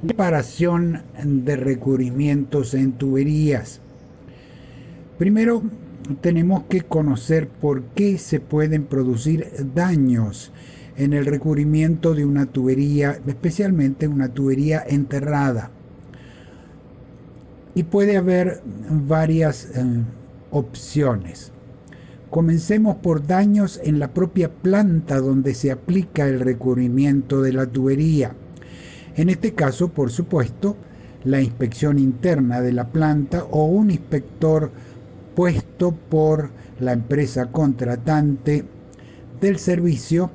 Reparación de recubrimientos en tuberías. Primero tenemos que conocer por qué se pueden producir daños en el recubrimiento de una tubería, especialmente una tubería enterrada. Y puede haber varias opciones. Comencemos por daños en la propia planta donde se aplica el recubrimiento de la tubería. En este caso, por supuesto, la inspección interna de la planta o un inspector puesto por la empresa contratante del servicio,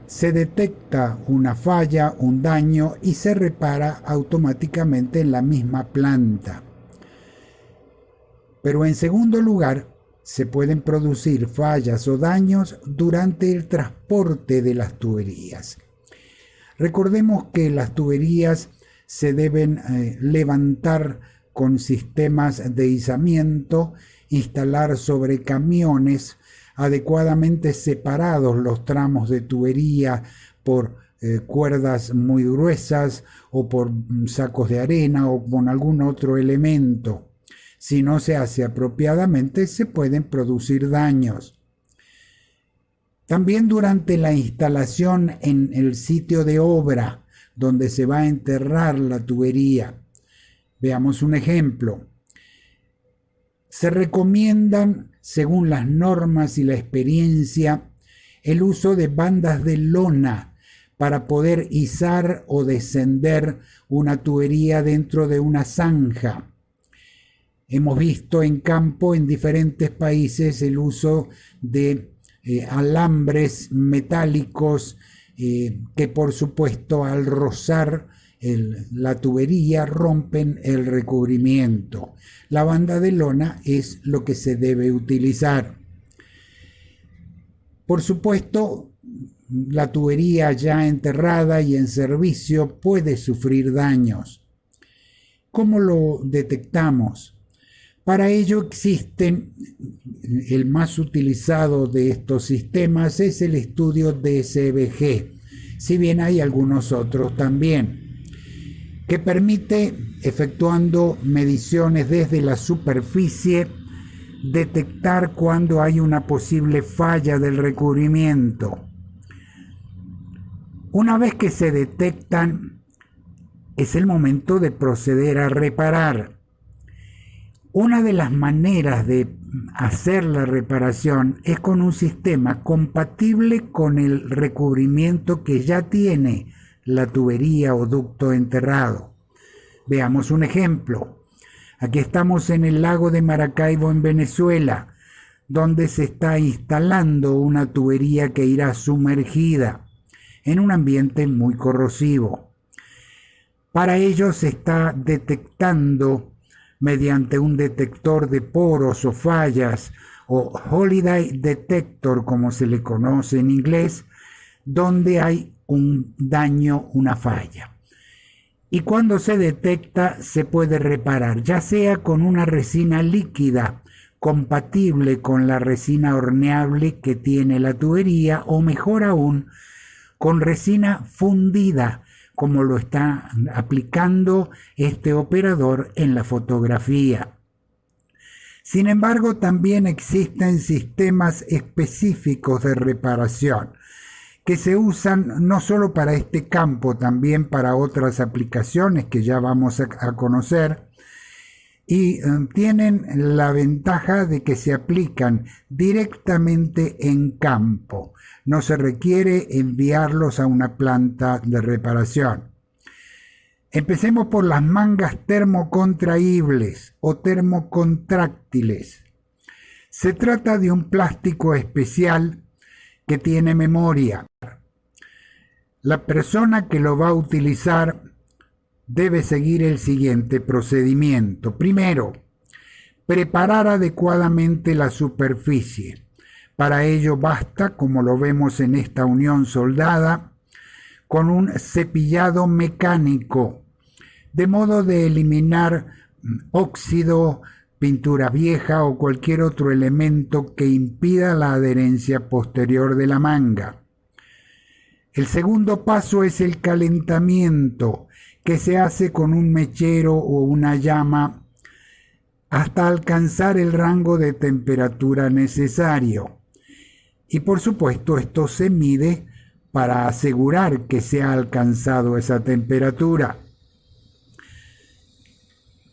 se detecta una falla, un daño y se repara automáticamente en la misma planta. Pero en segundo lugar, se pueden producir fallas o daños durante el transporte de las tuberías. Recordemos que las tuberías se deben levantar con sistemas de izamiento, instalar sobre camiones adecuadamente separados los tramos de tubería por cuerdas muy gruesas o por sacos de arena o con algún otro elemento. Si no se hace apropiadamente, se pueden producir daños. También durante la instalación en el sitio de obra donde se va a enterrar la tubería. Veamos un ejemplo. Se recomiendan, según las normas y la experiencia, el uso de bandas de lona para poder izar o descender una tubería dentro de una zanja. Hemos visto en campo en diferentes países el uso de alambres metálicos que por supuesto al rozar la tubería rompen el recubrimiento. La banda de lona es lo que se debe utilizar. Por supuesto, la tubería ya enterrada y en servicio puede sufrir daños. ¿Cómo lo detectamos? Para ello existen, el más utilizado de estos sistemas es el estudio DSBG, si bien hay algunos otros también, que permite, efectuando mediciones desde la superficie, detectar cuando hay una posible falla del recubrimiento. Una vez que se detectan, es el momento de proceder a reparar. Una de las maneras de hacer la reparación es con un sistema compatible con el recubrimiento que ya tiene la tubería o ducto enterrado. Veamos un ejemplo. Aquí estamos en el lago de Maracaibo en Venezuela, donde se está instalando una tubería que irá sumergida en un ambiente muy corrosivo. Para ello se está detectando mediante un detector de poros o fallas, o holiday detector como se le conoce en inglés, donde hay un daño, una falla. Y cuando se detecta se puede reparar, ya sea con una resina líquida compatible con la resina horneable que tiene la tubería, o mejor aún, con resina fundida, como lo está aplicando este operador en la fotografía. Sin embargo, también existen sistemas específicos de reparación que se usan no solo para este campo, también para otras aplicaciones que ya vamos a conocer, y tienen la ventaja de que se aplican directamente en campo. No se requiere enviarlos a una planta de reparación. Empecemos por las mangas termocontraíbles o termocontráctiles. Se trata de un plástico especial que tiene memoria. La persona que lo va a utilizar debe seguir el siguiente procedimiento. Primero, preparar adecuadamente la superficie. Para ello basta, como lo vemos en esta unión soldada, con un cepillado mecánico, de modo de eliminar óxido, pintura vieja o cualquier otro elemento que impida la adherencia posterior de la manga. El segundo paso es el calentamiento, que se hace con un mechero o una llama hasta alcanzar el rango de temperatura necesario. Y por supuesto esto se mide para asegurar que se ha alcanzado esa temperatura.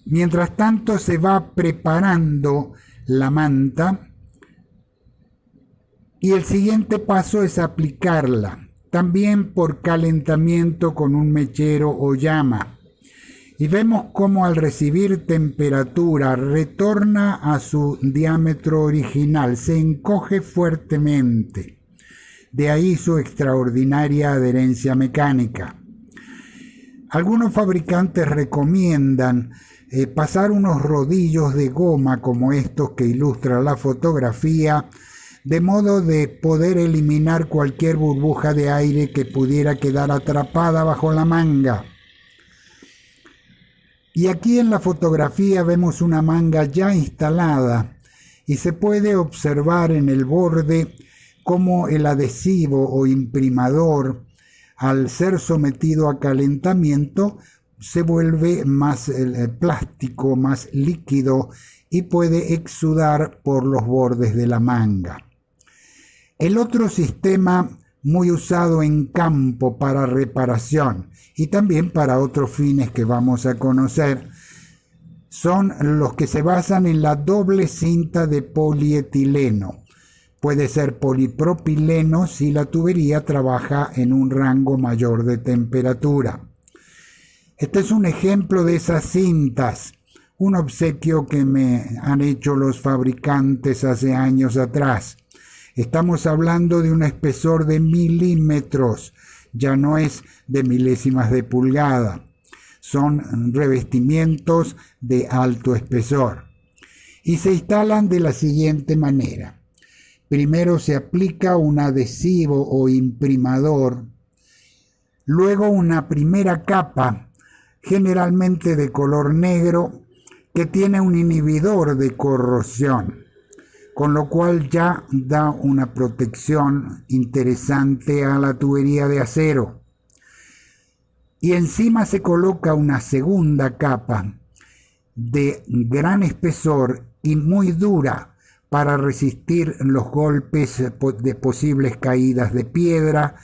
Mientras tanto se va preparando la manta y el siguiente paso es aplicarla, también por calentamiento con un mechero o llama. Y vemos cómo al recibir temperatura retorna a su diámetro original, se encoge fuertemente. De ahí su extraordinaria adherencia mecánica. Algunos fabricantes recomiendan pasar unos rodillos de goma como estos que ilustra la fotografía, de modo de poder eliminar cualquier burbuja de aire que pudiera quedar atrapada bajo la manga. Y aquí en la fotografía vemos una manga ya instalada y se puede observar en el borde cómo el adhesivo o imprimador, al ser sometido a calentamiento, se vuelve más plástico, más líquido y puede exudar por los bordes de la manga. El otro sistema muy usado en campo para reparación y también para otros fines que vamos a conocer son los que se basan en la doble cinta de polietileno. Puede ser polipropileno si la tubería trabaja en un rango mayor de temperatura. Este es un ejemplo de esas cintas, un obsequio que me han hecho los fabricantes hace años atrás. Estamos hablando de un espesor de milímetros, ya no es de milésimas de pulgada. Son revestimientos de alto espesor. Y se instalan de la siguiente manera. Primero se aplica un adhesivo o imprimador, luego una primera capa, generalmente de color negro, que tiene un inhibidor de corrosión, con lo cual ya da una protección interesante a la tubería de acero. Y encima se coloca una segunda capa de gran espesor y muy dura para resistir los golpes de posibles caídas de piedra,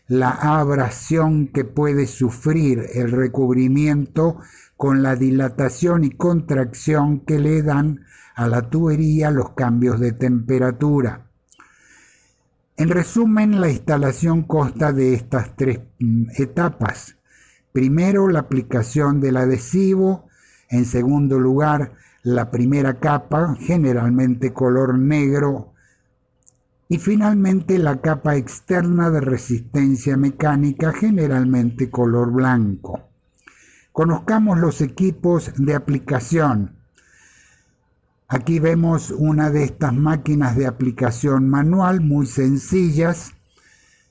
la abrasión que puede sufrir el recubrimiento con la dilatación y contracción que le dan a la tubería los cambios de temperatura. En resumen, la instalación consta de estas tres etapas. Primero, la aplicación del adhesivo. En segundo lugar, la primera capa, generalmente color negro. Y finalmente, la capa externa de resistencia mecánica, generalmente color blanco. Conozcamos los equipos de aplicación. Aquí vemos una de estas máquinas de aplicación manual muy sencillas.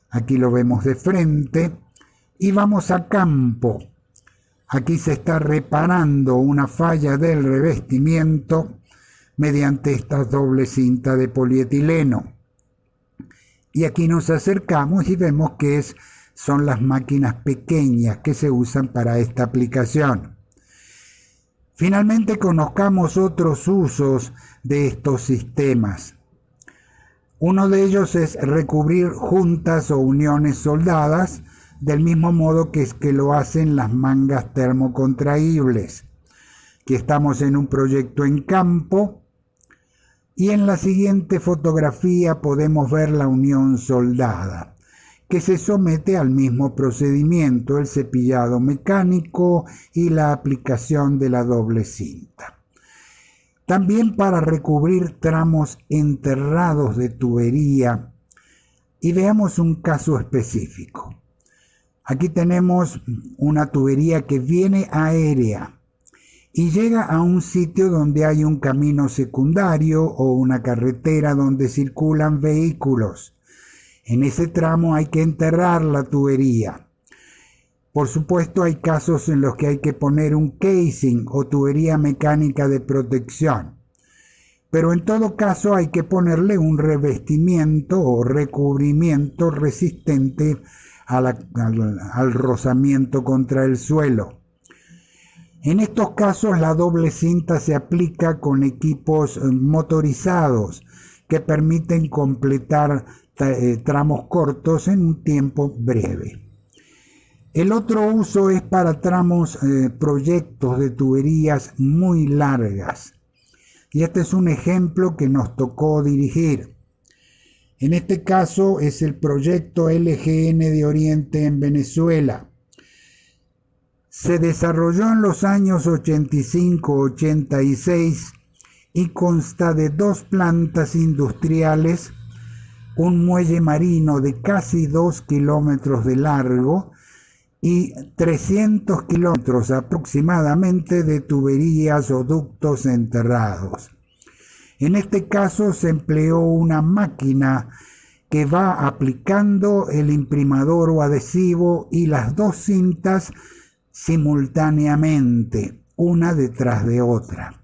Aquí lo vemos de frente. Y vamos a campo. Aquí se está reparando una falla del revestimiento mediante esta doble cinta de polietileno. Y aquí nos acercamos y vemos que son las máquinas pequeñas que se usan para esta aplicación. Finalmente, conozcamos otros usos de estos sistemas. Uno de ellos es recubrir juntas o uniones soldadas, del mismo modo que lo hacen las mangas termocontraíbles. Aquí estamos en un proyecto en campo y en la siguiente fotografía podemos ver la unión soldada, que se somete al mismo procedimiento, el cepillado mecánico y la aplicación de la doble cinta. También para recubrir tramos enterrados de tubería, y veamos un caso específico. Aquí tenemos una tubería que viene aérea y llega a un sitio donde hay un camino secundario o una carretera donde circulan vehículos. En ese tramo hay que enterrar la tubería. Por supuesto, hay casos en los que hay que poner un casing o tubería mecánica de protección. Pero en todo caso hay que ponerle un revestimiento o recubrimiento resistente al rozamiento contra el suelo. En estos casos la doble cinta se aplica con equipos motorizados que permiten completar tramos cortos en un tiempo breve. El otro uso es para proyectos de tuberías muy largas. Y este es un ejemplo que nos tocó dirigir. En este caso es el proyecto LGN de Oriente en Venezuela. Se desarrolló en los años 85-86 y consta de 2 plantas industriales, un muelle marino de casi 2 kilómetros de largo y 300 kilómetros aproximadamente de tuberías o ductos enterrados. En este caso se empleó una máquina que va aplicando el imprimador o adhesivo y las 2 cintas simultáneamente, una detrás de otra.